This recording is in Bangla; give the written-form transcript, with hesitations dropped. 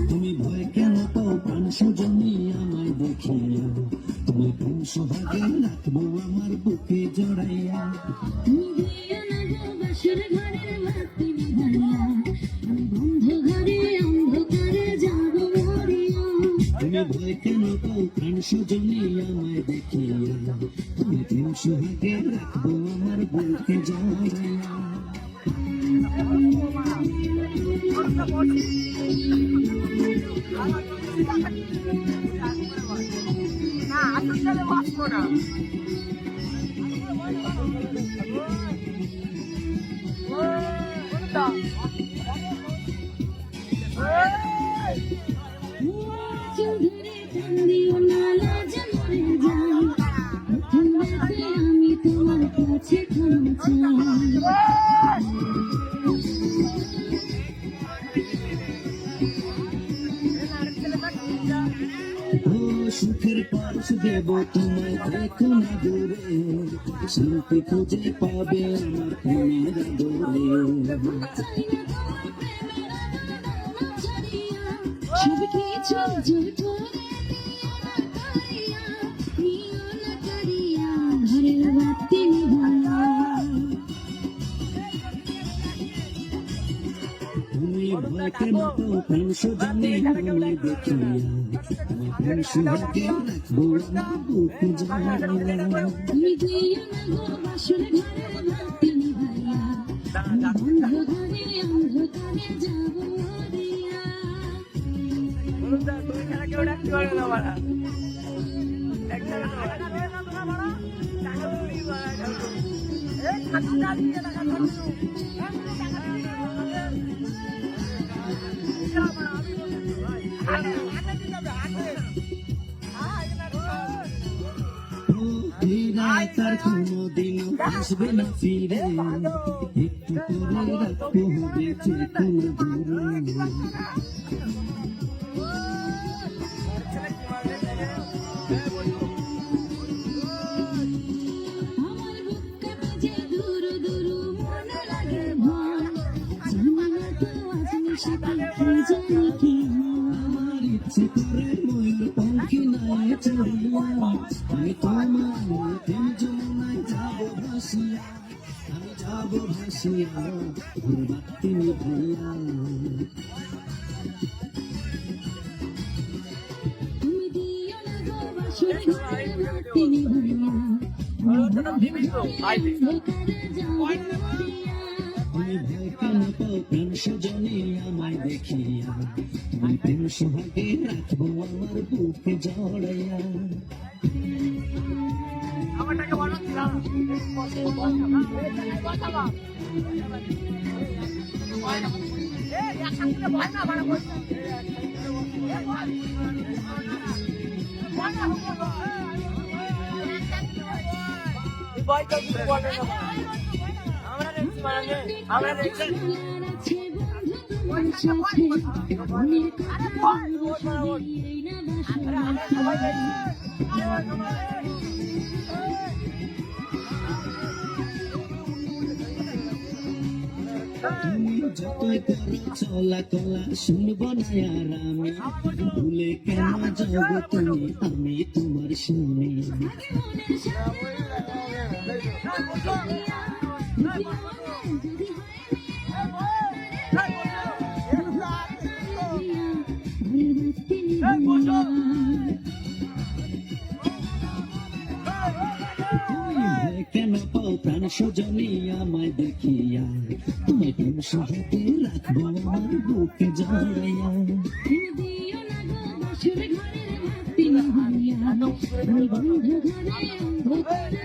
তুমি ভয় কেন পাও প্রাণ সজনী আমায় দেখিয়া, তুমি কোন সোহাগে রাখবো আমার বুকে জড়াইয়া। তুমি ভয় কেন পাও প্রাণ সজনী আমায় দেখিয়া, তুমি কোন সোহাগে রাখবো আমার বুকে জড়াইয়া। আমি তোমার কাছে ক্ষমা চাই। সুখের পাশ দেব তোমায়, দেখো না দূরে শান্তি খুঁজে পাবে আমার প্রেমের দোলে। সব কিছু ঘরের বাতি তুমি ভয় কেন পাও প্রাণ সজনী আমায় দেখিয়া, তোমার প্রেম সোহাগে রাখবো আমার বুকে জড়াইয়া। তুমি দিও না গো বাসর ঘরের বাতি নিভাইয়া, অন্ধকারে অন্ধকারে যাব মরিয়া। তার কোনদিন আসবে না ফিরে, একটু করে রাখতে হবে যে কোনো দূরে। আমার বুক কাঁপে যে দুরু দুরু মন লাগে ভয়, জানি না তো আজ নিশিতে কি জানি কি আমার ইচ্ছে করে ময়ূর পঙ্খী নাই চড়িয়া, আমি তোমার প্রেম যমুনায় যাবো ভাসিয়া, আমি যাবো ভাসিয়া ভোর বাতি নিভাইয়া। তুমি দিও না গো বাসর ঘরের বাতি নিভাইয়া, অন্ধকারে যাব মরিয়া। তুমি ভয় কেন পাও প্রাণ সজনী আমায় দেখিয়া, তুমি প্রেম সোহাগে রাখবো আমার বুকে জড়াইয়া। আমরা আছে বন্ধু তোমার সাথে, মনের কথা বলবো এই না বাসর। তুমি যতই করো চলা কলা শুনবো না আর আমি, ভুলে কেন যাবো তুমি আমি তোমার শুনি। কেন পাও প্রাণ সজনী আমায় দেখিয়া, তুমি প্রেম সোহাগে রাখবো আমার বুকে জড়াইয়া। দিও না গো বাসর ঘরের বাতি নিভাইয়া, বন্ধ ঘরে অন্ধকারে